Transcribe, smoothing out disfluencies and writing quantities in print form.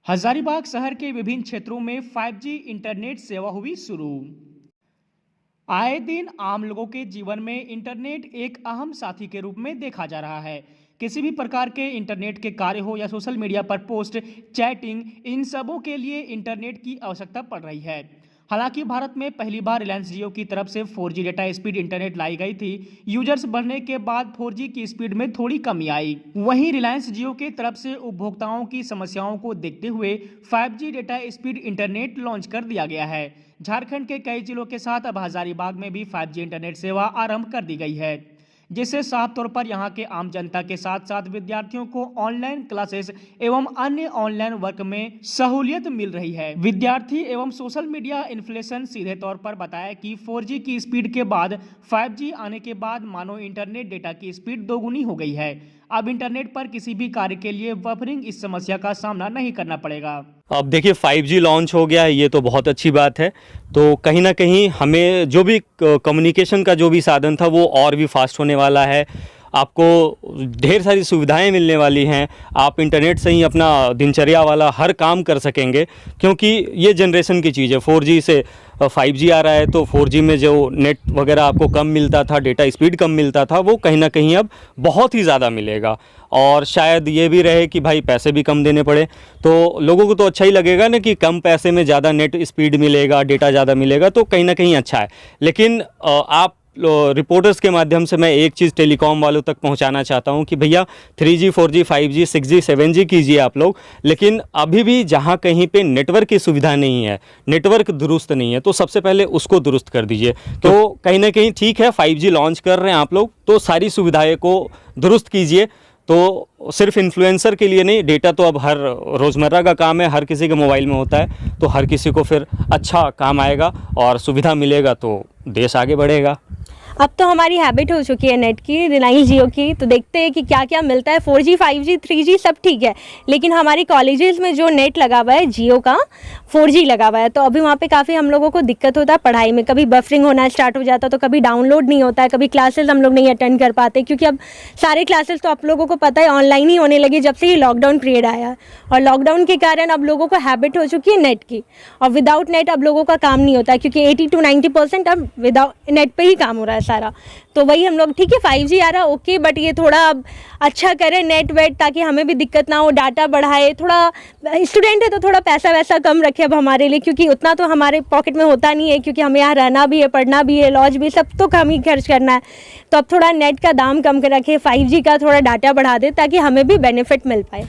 हजारीबाग शहर के विभिन्न क्षेत्रों में 5G इंटरनेट सेवा हुई शुरू। आए दिन आम लोगों के जीवन में इंटरनेट एक अहम साथी के रूप में देखा जा रहा है। किसी भी प्रकार के इंटरनेट के कार्य हो या सोशल मीडिया पर पोस्ट, चैटिंग, इन सबों के लिए इंटरनेट की आवश्यकता पड़ रही है। हालांकि भारत में पहली बार रिलायंस जियो की तरफ से 4G डेटा स्पीड इंटरनेट लाई गई थी। यूजर्स बढ़ने के बाद 4G की स्पीड में थोड़ी कमी आई। वहीं रिलायंस जियो की तरफ से उपभोक्ताओं की समस्याओं को देखते हुए 5G data speed internet launch कर दिया गया है। झारखंड के कई जिलों के साथ अब हजारीबाग में भी 5G इंटरनेट सेवा आरंभ कर दी गई है, जिससे साफ तौर पर यहां के आम जनता के साथ साथ विद्यार्थियों को ऑनलाइन क्लासेस एवं अन्य ऑनलाइन वर्क में सहूलियत मिल रही है। विद्यार्थी एवं सोशल मीडिया इन्फ्लुएंसर सीधे तौर पर बताया कि 4G की स्पीड के बाद 5G आने के बाद मानो इंटरनेट डेटा की स्पीड दोगुनी हो गई है। अब इंटरनेट पर किसी भी कार्य के लिए बफरिंग इस समस्या का सामना नहीं करना पड़ेगा। अब देखिए 5G लॉन्च हो गया है, ये तो बहुत अच्छी बात है। तो कहीं ना कहीं हमें जो भी कम्युनिकेशन का जो भी साधन था वो और भी फास्ट होने वाला है। आपको ढेर सारी सुविधाएं मिलने वाली हैं। आप इंटरनेट से ही अपना दिनचर्या वाला हर काम कर सकेंगे, क्योंकि ये जनरेशन की चीज़ है। 4G से 5G आ रहा है, तो 4G में जो नेट वगैरह आपको कम मिलता था, डेटा स्पीड कम मिलता था, वो कहीं ना कहीं अब बहुत ही ज़्यादा मिलेगा। और शायद ये भी रहे कि भाई पैसे भी कम देने पड़े, तो लोगों को तो अच्छा ही लगेगा ना कि कम पैसे में ज़्यादा नेट स्पीड मिलेगा, डेटा ज़्यादा मिलेगा, तो कहीं ना कहीं अच्छा है। लेकिन आप रिपोर्टर्स के माध्यम से मैं एक चीज़ टेलीकॉम वालों तक पहुंचाना चाहता हूं कि भैया 3G 4G 5G 6G 7G कीजिए आप लोग, लेकिन अभी भी जहां कहीं पे नेटवर्क की सुविधा नहीं है, नेटवर्क दुरुस्त नहीं है, तो सबसे पहले उसको दुरुस्त कर दीजिए। तो कहीं ना कहीं ठीक है 5G लॉन्च कर रहे हैं आप लोग, तो सारी सुविधाएँ को दुरुस्त कीजिए। तो सिर्फ इन्फ्लुएंसर के लिए नहीं, डेटा तो अब हर रोज़मर्रा का काम है, हर किसी के मोबाइल में होता है, तो हर किसी को फिर अच्छा काम आएगा और सुविधा मिलेगा तो देश आगे बढ़ेगा। अब तो हमारी हैबिट हो चुकी है नेट की, रिलायंस जियो की, तो देखते हैं कि क्या क्या मिलता है। 4G 5G 3G सब ठीक है, लेकिन हमारी कॉलेजेस में जो नेट लगा हुआ है जियो का 4G लगा हुआ है, तो अभी वहाँ पे काफ़ी हम लोगों को दिक्कत होता है पढ़ाई में। कभी बफरिंग होना स्टार्ट हो जाता है, तो कभी डाउनलोड नहीं होता है, कभी क्लासेस हम लोग नहीं अटेंड कर पाते, क्योंकि अब सारे क्लासेस तो आप लोगों को पता है ऑनलाइन ही होने लगी जब से ये लॉकडाउन पीरियड आया। और लॉकडाउन के कारण अब लोगों को हैबिट हो चुकी है नेट की, और विदाउट नेट अब लोगों का काम नहीं होता है, क्योंकि 80 to 90% अब विदाउट नेट पर ही काम हो रहा है सारा। तो वही हम लोग, ठीक है 5G आ रहा ओके, बट ये थोड़ा अब अच्छा करें नेट वेट, ताकि हमें भी दिक्कत ना हो, डाटा बढ़ाए। थोड़ा स्टूडेंट है तो थोड़ा पैसा वैसा कम रखे अब हमारे लिए, क्योंकि उतना तो हमारे पॉकेट में होता नहीं है, क्योंकि हमें यहाँ रहना भी है, पढ़ना भी है, लॉज भी, सब तो कम ही खर्च करना है। तो अब थोड़ा नेट का दाम कम कर रखे, 5G का थोड़ा डाटा बढ़ा दे, ताकि हमें भी बेनिफिट मिल पाए।